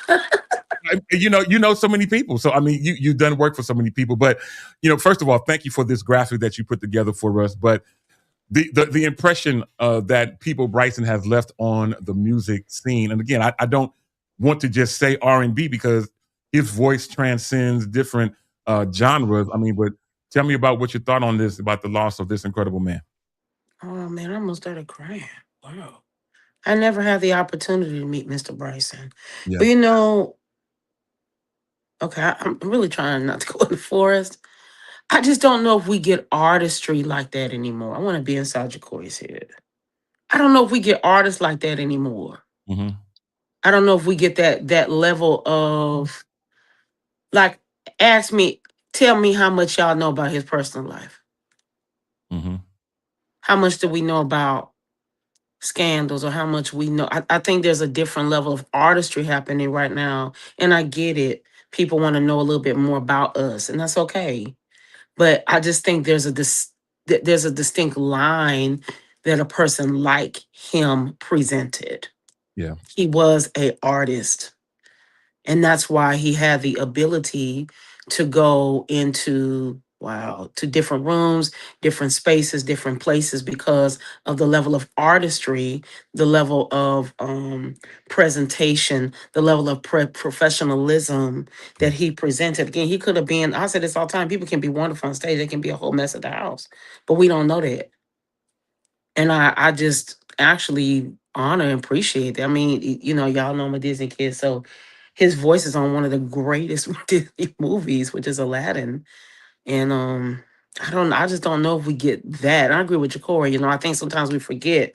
You know so many people. So I mean, you've done work for so many people. But you know, first of all, thank you for this graphic that you put together for us. But the impression that Peabo Bryson has left on the music scene, and again, I don't want to just say R&B because his voice transcends different genres. I mean, but tell me about what you thought on this, about the loss of this incredible man. Oh man, I almost started crying. Wow. I never had the opportunity to meet Mr. Bryson. Yeah. But you know, okay, I'm really trying not to go in the forest. I just don't know if we get artistry like that anymore. I want to be inside Jacory's head. I don't know if we get artists like that anymore. I don't know if we get that level of, like, tell me how much y'all know about his personal life. How much do we know about scandals, or how much we know? I think there's a different level of artistry happening right now. And I get it. People want to know a little bit more about us, and that's okay. But I just think there's a distinct line that a person like him presented. Yeah. He was an artist. And that's why he had the ability to go into, to different rooms, different spaces, different places, because of the level of artistry, the level of presentation, the level of professionalism that he presented. Again, he could have been, I say this all the time, people can be wonderful on stage, they can be a whole mess at the house, but we don't know that. And I just actually honor and appreciate that. I mean, you know, y'all know I'm a Disney kid, so his voice is on one of the greatest Disney movies, which is Aladdin. And I just don't know if we get that. I agree with Jacory. You know, I think sometimes we forget.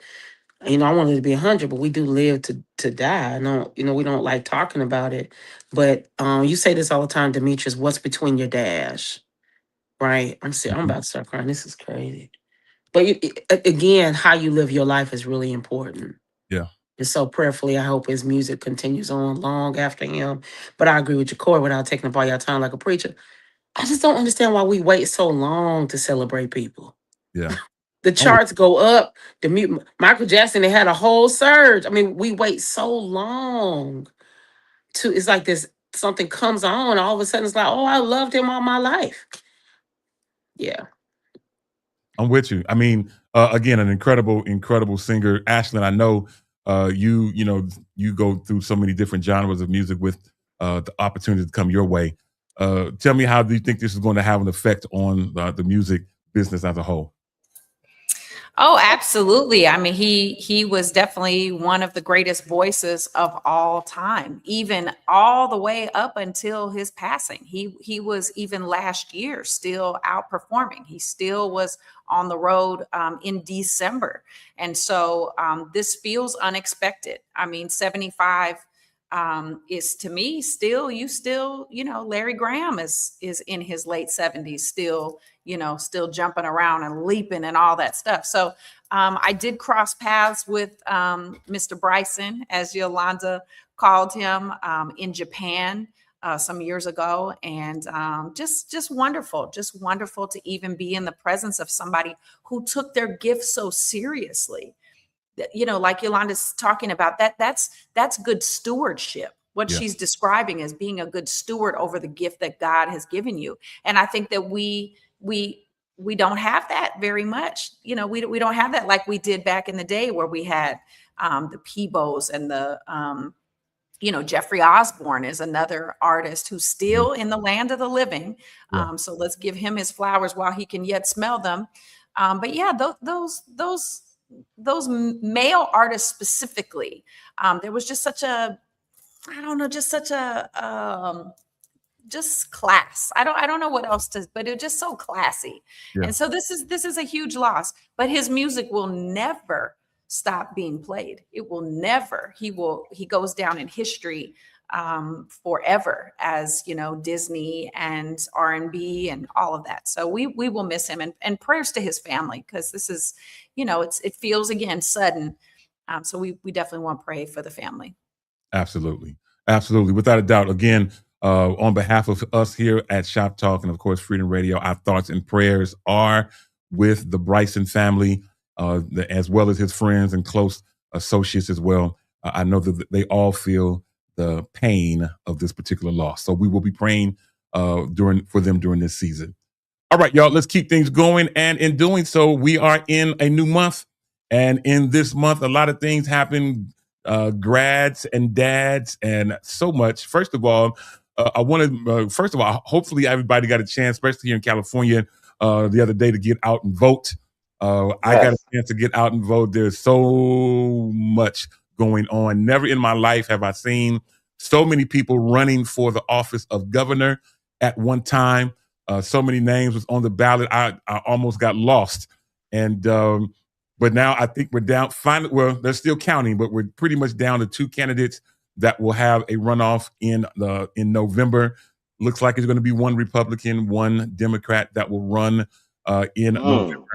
You know, I wanted to be 100, but we do live to die. No, you know, we don't like talking about it. But you say this all the time, Demetrius. What's between your dash, right? I'm about to start crying. This is crazy. But again, how you live your life is really important. Yeah. And so prayerfully, I hope his music continues on long after him. But I agree with Jacory, without taking up all your time like a preacher. I just don't understand why we wait so long to celebrate people. Yeah. The charts go up. Michael Jackson, they had a whole surge. I mean, we wait so long it's like this, something comes on, all of a sudden it's like, oh, I loved him all my life. Yeah. I'm with you. I mean, again, an incredible singer. Ashlyn, I know you go through so many different genres of music with the opportunity to come your way. Tell me, how do you think this is going to have an effect on the music business as a whole? Oh, absolutely. I mean, he was definitely one of the greatest voices of all time, even all the way up until his passing. He was, even last year, still outperforming. He still was on the road in December. And so this feels unexpected. I mean, 75 is, to me, still, Larry Graham is in his late 70s, still jumping around and leaping and all that stuff. So I did cross paths with Mr. Bryson, as Yolanda called him, in Japan some years ago. And just wonderful to even be in the presence of somebody who took their gift so seriously. You know, like Yolanda's talking about, that's good stewardship. What she's describing as being a good steward over the gift that God has given you. And I think that we don't have that very much. You know, we don't have that like we did back in the day, where we had the Peabos and the Jeffrey Osborne is another artist who's still in the land of the living. So let's give him his flowers while he can yet smell them. But yeah, those male artists specifically, there was just such a, I don't know, just such a just class. I don't know what else to, but it was just so classy. Yeah. And so this is a huge loss, but his music will never stop being played. It will never. He goes down in history forever as, you know, Disney and R&B and all of that. So we will miss him, and prayers to his family, because this is, you know, it feels again sudden. So we definitely want to pray for the family. Absolutely. Absolutely. Without a doubt. Again, on behalf of us here at Shop Talk and, of course, Freedom Radio, our thoughts and prayers are with the Bryson family, as well as his friends and close associates as well. I know that they all feel the pain of this particular loss. So we will be praying for them during this season. All right, y'all, let's keep things going. And in doing so, we are in a new month. And in this month, a lot of things happen, grads and dads and so much. First of all, I want to, hopefully everybody got a chance, especially here in California, the other day to get out and vote. I got a chance to get out and vote. There's so much going on. Never in my life have I seen so many people running for the office of governor at one time. So many names was on the ballot. I almost got lost. And but now I think we're down. Well, they're still counting, but we're pretty much down to 2 candidates that will have a runoff in November. Looks like it's going to be 1 Republican, 1 Democrat that will run in November.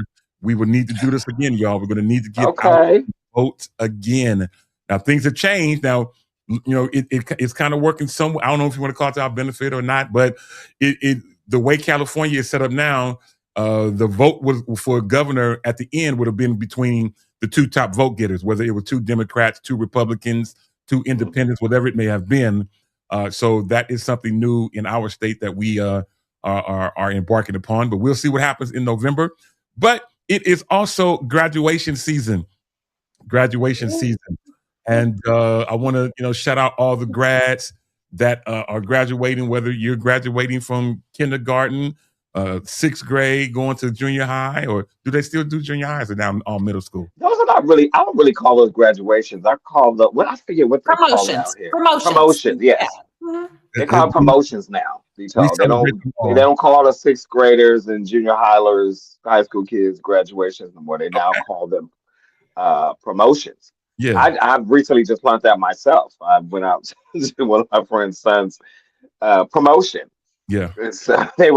We will need to do this again, y'all. We're going to need to get out and vote again. Now, things have changed. Now, you know, it's kind of working somewhere. I don't know if you want to call it to our benefit or not, but the way California is set up now, the vote was for governor at the end would have been between the 2 top vote getters, whether it was 2 Democrats, 2 Republicans, 2 independents, whatever it may have been. So that is something new in our state that we are embarking upon. But we'll see what happens in November. But it is also graduation season. And I want to, shout out all the grads that are graduating, whether you're graduating from kindergarten, 6th grade, going to junior high, or do they still do junior highs or now all middle school? Those are not really, I don't really call those graduations. I call them, I forget what they call it out here. Promotions, yes. Mm-hmm. They call promotions now. They don't call the 6th graders and junior high school kids graduations no more. They now call them promotions. Yeah, I've recently just learned that myself. I went out to one of my friend's son's promotion. Yeah, it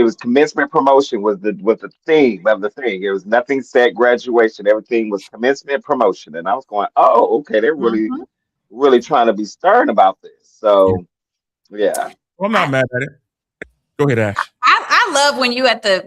was commencement promotion was the theme of the thing. It was nothing said graduation. Everything was commencement promotion, and I was going, oh, okay, they're really trying to be stern about this. So, yeah. Well, I'm not mad at it. Go ahead, Ash. I love when you at the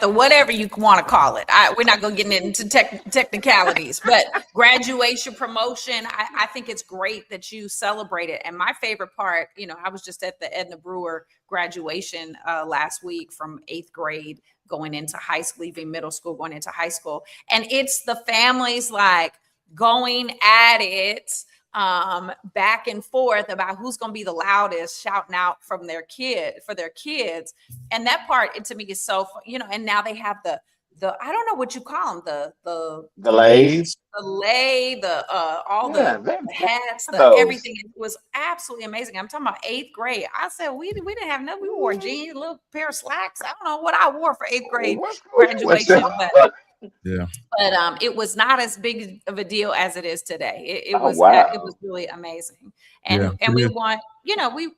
whatever you want to call it. We're not going to get into technicalities, but graduation, promotion. I think it's great that you celebrate it. And my favorite part, I was just at the Edna Brewer graduation last week from 8th grade going into high school, leaving middle school, going into high school, and it's the families like going at it. Back and forth about who's going to be the loudest, shouting out for their kids. And that part, to me, is so fun, and now they have the I don't know what you call them, the lays, all the hats, everything. It was absolutely amazing. I'm talking about 8th grade. I said we didn't have nothing. We wore jeans, a little pair of slacks. I don't know what I wore for 8th grade graduation, but yeah, but it was not as big of a deal as it is today. It was really amazing, and we want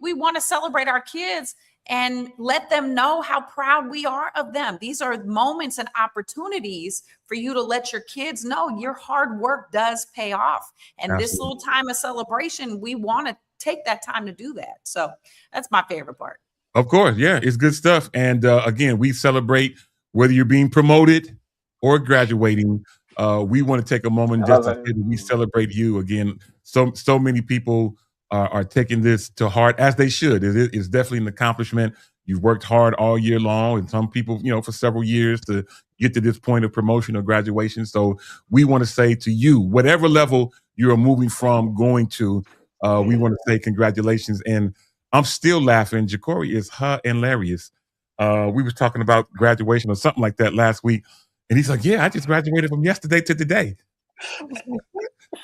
we want to celebrate our kids and let them know how proud we are of them. These are moments and opportunities for you to let your kids know your hard work does pay off. And This little time of celebration, we want to take that time to do that. So that's my favorite part. Of course, yeah, it's good stuff. And again, we celebrate whether you're being promoted or graduating. We want to take a moment just to say that we celebrate you again. So many people are taking this to heart, as they should. It's definitely an accomplishment. You've worked hard all year long, and some people, for several years to get to this point of promotion or graduation. So we want to say to you, whatever level you are moving from going to, we want to say congratulations. And I'm still laughing. Jacory is hilarious. We were talking about graduation or something like that last week. And he's like, yeah, I just graduated from yesterday to today.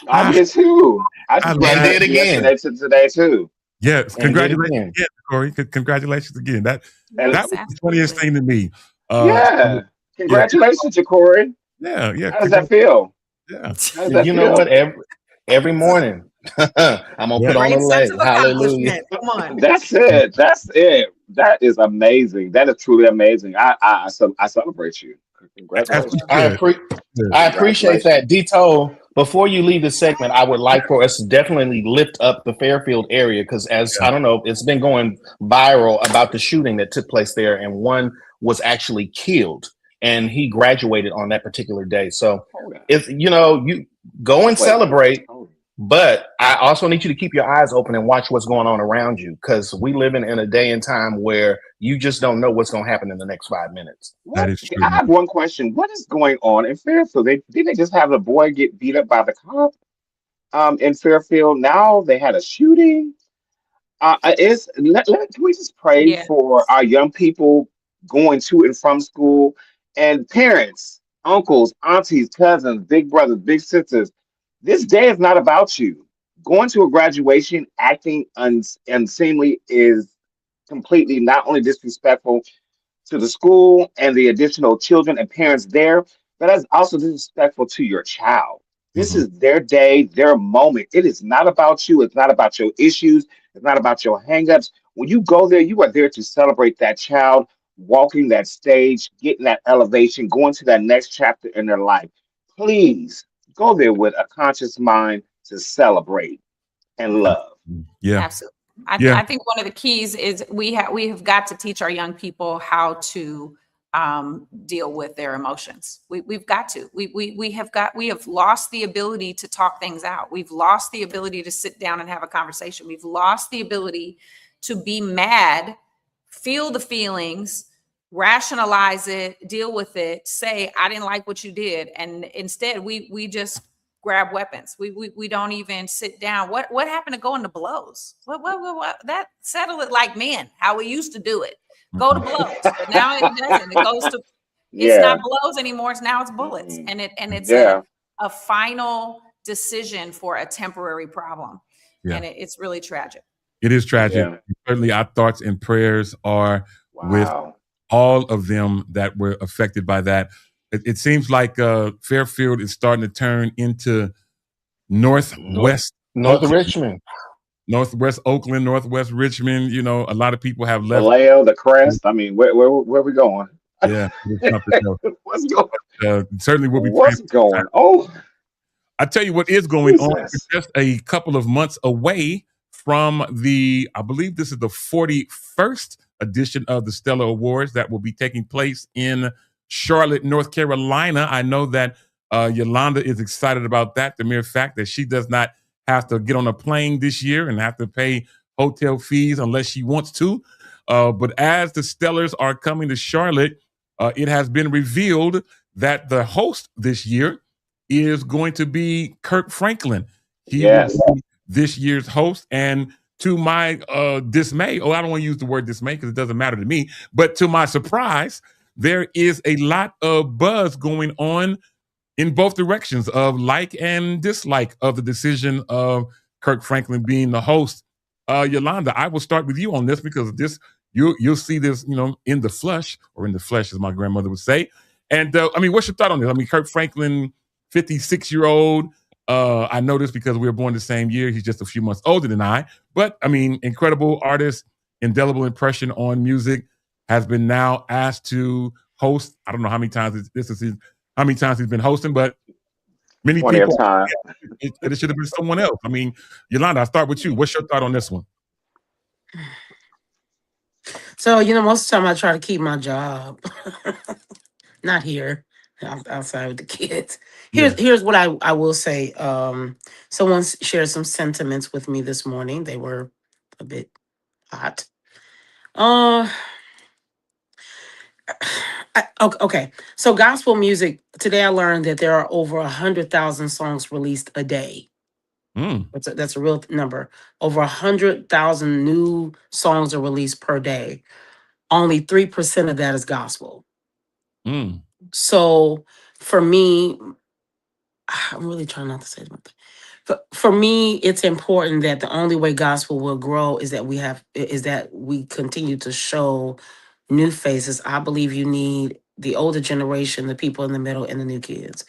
I did too. I I just And did graduated from again. yesterday to today too. Yes, And did congratulations again. again, Corey. Congratulations again. That And was the funniest thing to me. yeah, Yeah, congratulations, Corey. yeah. How does that feel? Yeah, How does that You know feel? what? Every morning, I'm gonna put on a Great sense leg. of Hallelujah. accomplishment. Come on. That's it. That's it. That is amazing. That is truly amazing. I celebrate you. that's Congratulations. I good. appreciate that. Congratulations. Dito, before you leave this segment, I would like for us to definitely lift up the Fairfield area because, as I don't know, it's been going viral about the shooting that took place there, and one was actually killed, and he graduated on that particular day. So, if you go and celebrate, but I also need you to keep your eyes open and watch what's going on around you because we live in a day and time where you just don't know what's going to happen in the next 5 minutes. That is true. I have one question. What is going on in Fairfield? Didn't they just have a boy get beat up by the cop in Fairfield? Now they had a shooting. Can we just pray Yeah. for our young people going to and from school and parents, uncles, aunties, cousins, big brothers, big sisters? This day is not about you. Going to a graduation, acting unseemly is completely not only disrespectful to the school and the additional children and parents there, but that's also disrespectful to your child. This is their day, their moment. It is not about you. It's not about your issues. It's not about your hangups. When you go there, you are there to celebrate that child, walking that stage, getting that elevation, going to that next chapter in their life. Please go there with a conscious mind to celebrate and love. Yeah. Absolutely. Yeah. I think one of the keys is we have got to teach our young people how to deal with their emotions. We've got to. We have lost the ability to talk things out. We've lost the ability to sit down and have a conversation. We've lost the ability to be mad, feel the feelings, rationalize it, deal with it, say, I didn't like what you did. And instead we just grab weapons. We don't even sit down. What happened to going to blows? What that settle it like men, how we used to do it. Go to blows. But now it doesn't. It goes to it's not blows anymore. It's bullets. And it's a final decision for a temporary problem. Yeah. And it's really tragic. It is tragic. Yeah. Certainly our thoughts and prayers are with all of them that were affected by that. It seems like Fairfield is starting to turn into northwest Richmond. Northwest Oakland, Northwest Richmond. You know, a lot of people have left. Vallejo, the Crest. I mean, where are we going? Yeah, What's going? Certainly, we'll be. What's going? Oh, I tell you what is going on. Jesus. We're just a couple of months away from I believe this is the 41st edition of the Stellar Awards that will be taking place in Charlotte, North Carolina. I know that Yolanda is excited about that. The mere fact that she does not have to get on a plane this year and have to pay hotel fees unless she wants to. But as the Stellars are coming to Charlotte, it has been revealed that the host this year is going to be Kirk Franklin. He will be this year's host. And to my dismay, I don't want to use the word dismay because it doesn't matter to me, but to my surprise, there is a lot of buzz going on in both directions of like and dislike of the decision of Kirk Franklin being the host. Yolanda, I will start with you on this because you'll see this, in the flesh, or in the flesh, as my grandmother would say. And what's your thought on this? I mean, Kirk Franklin, 56-year-old. I know this because we were born the same year. He's just a few months older than I. But I mean, incredible artist, indelible impression on music, has been now asked to host. I don't know how many times how many times he's been hosting, but many people. It should have been someone else. I mean, Yolanda, I'll start with you. What's your thought on this one? So, most of the time I try to keep my job. Not here. I'm outside with the kids. Here's what I will say. Someone shared some sentiments with me this morning. They were a bit hot. Okay. So gospel music, today I learned that there are over 100,000 songs released a day. That's a real number. Over 100,000 new songs are released per day. Only 3% of that is gospel. So for me, I'm really trying not to say something. For me, it's important that the only way gospel will grow is that we continue to show new faces. I believe you need the older generation, the people in the middle, and the new kids.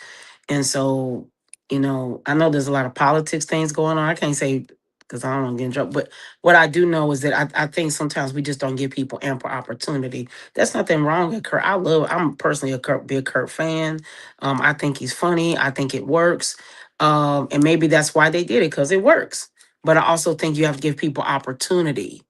And so, I know there's a lot of politics things going on. I can't say because I don't want to get in trouble. But what I do know is that I think sometimes we just don't give people ample opportunity. There's nothing wrong with Kurt. I'm personally a big Kurt fan. I think he's funny. I think it works. And maybe that's why they did it, because it works. But I also think you have to give people opportunity,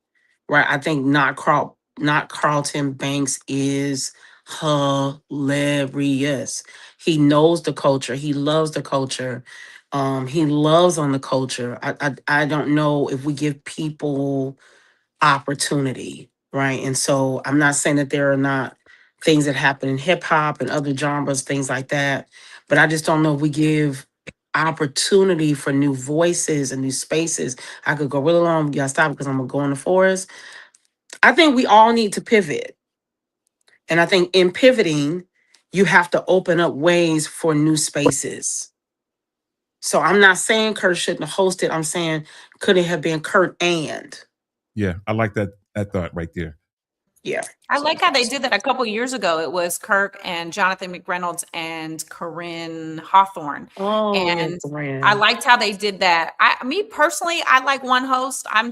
right? I think not Carlton Banks is hilarious. He knows the culture. He loves the culture. He loves on the culture. I don't know if we give people opportunity, right? And so I'm not saying that there are not things that happen in hip hop and other genres, things like that, but I just don't know if we give opportunity for new voices and new spaces. I could go really long. You gotta stop because I'm gonna go in the forest. I think we all need to pivot. And I think in pivoting, you have to open up ways for new spaces. So I'm not saying Kurt shouldn't have hosted. I'm saying, could it have been Kurt and? Yeah, I like that thought right there. Yeah. I like how they did that a couple years ago. It was Kirk and Jonathan McReynolds and Corinne Hawthorne. Oh, And Corinne. I liked how they did that. Me personally, I like one host. I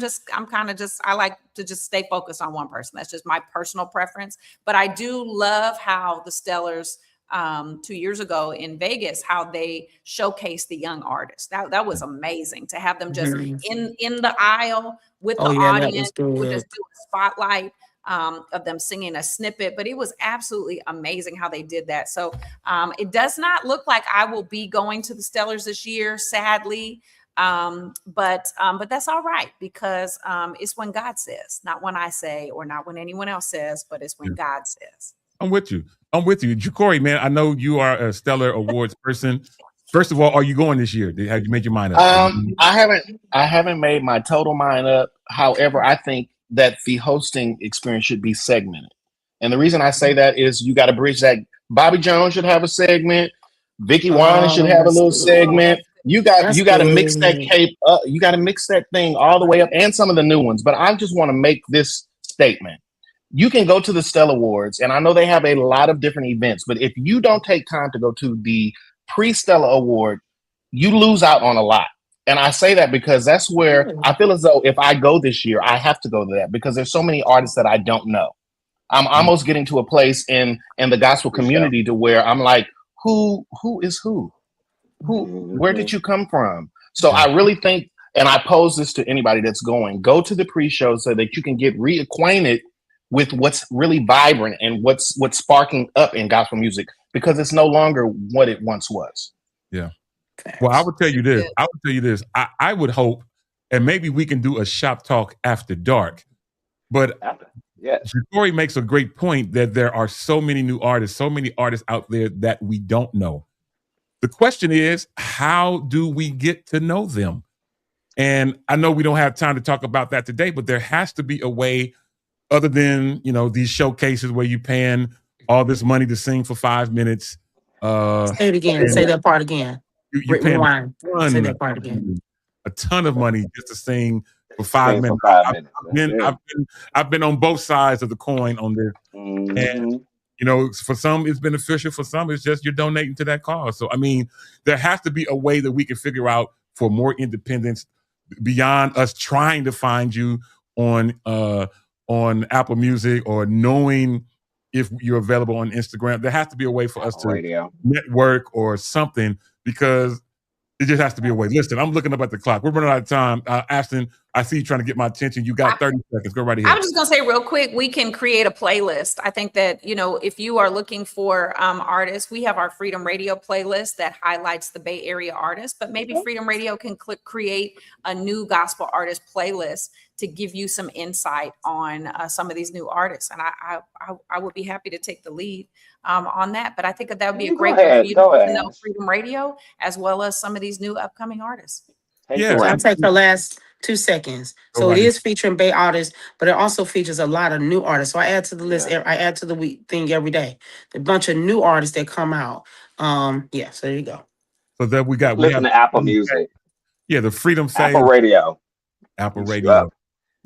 like to just stay focused on one person. That's just my personal preference. But I do love how the Stellars 2 years ago in Vegas, how they showcased the young artists. That was amazing to have them just in the aisle with the audience. Would just do a spotlight of them singing a snippet, but it was absolutely amazing how they did that. So it does not look like I will be going to the Stellars this year, sadly. But that's all right, because it's when God says, not when I say, or not when anyone else says, but it's when God says. I'm with you. Ja'Cory, man, I know you are a Stellar Awards person. First of all, are you going this year? Have you made your mind up? I haven't made my total mind up. However, I think that the hosting experience should be segmented. And the reason I say that is you got to bridge that. Bobby Jones should have a segment. Vicky Wine should have a little segment. You got to mix that cape up. You got to mix that thing all the way up, and some of the new ones. But I just want to make this statement. You can go to the Stellar Awards, and I know they have a lot of different events, but if you don't take time to go to the pre-Stellar Award, you lose out on a lot. And I say that because that's where I feel as though if I go this year, I have to go to that, because there's so many artists that I don't know. I'm almost getting to a place in the gospel community to where I'm like, who is who? Where did you come from? So I really think, and I pose this to anybody that's going, go to the pre-show so that you can get reacquainted with what's really vibrant and what's sparking up in gospel music, because it's no longer what it once was. Yeah. Well, I would tell you this. I would hope, and maybe we can do a shop talk after dark. But Ja'Cory makes a great point that there are so many new artists, so many artists out there that we don't know. The question is, how do we get to know them? And I know we don't have time to talk about that today, but there has to be a way other than, these showcases where you're paying all this money to sing for 5 minutes. Say it again. Say that part again. You're paying say that part again. A ton of money just to sing for 5 minutes. I've been on both sides of the coin on this. And, for some it's beneficial, for some it's just you're donating to that cause. So, there has to be a way that we can figure out for more independence beyond us trying to find you on Apple Music or knowing if you're available on Instagram. There has to be a way for us to network or something, because it just has to be a way. Listen, I'm looking up at the clock. We're running out of time. Ashton, I see you trying to get my attention. You got 30 seconds. Go right ahead. I was just going to say real quick, we can create a playlist. I think that, if you are looking for artists, we have our Freedom Radio playlist that highlights the Bay Area artists, but maybe Freedom Radio can create a new gospel artist playlist to give you some insight on some of these new artists. And I would be happy to take the lead on that. But I think that would be a great way for you to know Freedom Radio, as well as some of these new upcoming artists. Take Yeah. the So I'll reins. take the last 2 seconds. Go So right it ahead. is featuring Bay artists, but it also features a lot of new artists. So I add to the list. Yeah. I add to the week thing every day. A bunch of new artists that come out. Yeah. So there you go. So then we Just have listen to Apple Music, the Freedom Phase, Apple Radio. Apple Hooks you Radio. up.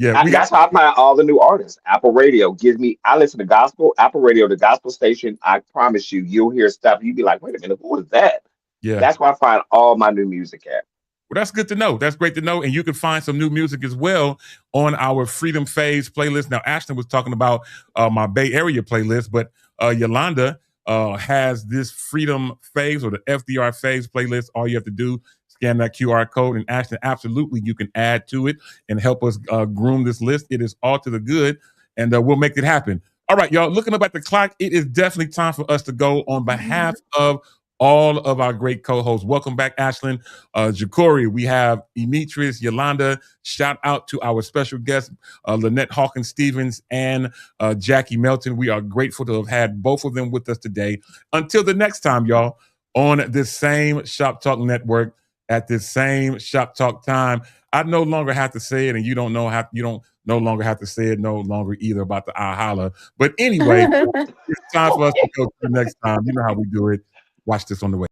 Yeah, we got That's how I find all the new artists. Apple Radio gives me. I listen to gospel. Apple Radio, the gospel station. I promise you, you'll hear stuff. You'll be like, "Wait a minute, who is that?" yeah. That's where I find all my new music at. Well, that's good to know. That's great to know. And you can find some new music as well on our Freedom Phase playlist. Now, Ashton was talking about my Bay Area playlist, but Yolanda has this Freedom Phase or the FDR Phase playlist. All you have to do, scan that QR code. And Ashton, absolutely, you can add to it and help us groom this list. It is all to the good, and we'll make it happen. All right, y'all, looking up at the clock, it is definitely time for us to go. On behalf of all of our great co-hosts, welcome back, Ashlyn, Ja'Cory. We have Demetrius, Yolanda. Shout out to our special guests, Lynette Hawkins-Stevens and Jackie Melton. We are grateful to have had both of them with us today. Until the next time, y'all, on this same Shop Talk Network at this same Shop Talk time. I no longer have to say it, and you don't no longer have to say it no longer either about the I holla. But anyway, it's time for us to go to the next time. You know how we do it. Watch this on the way.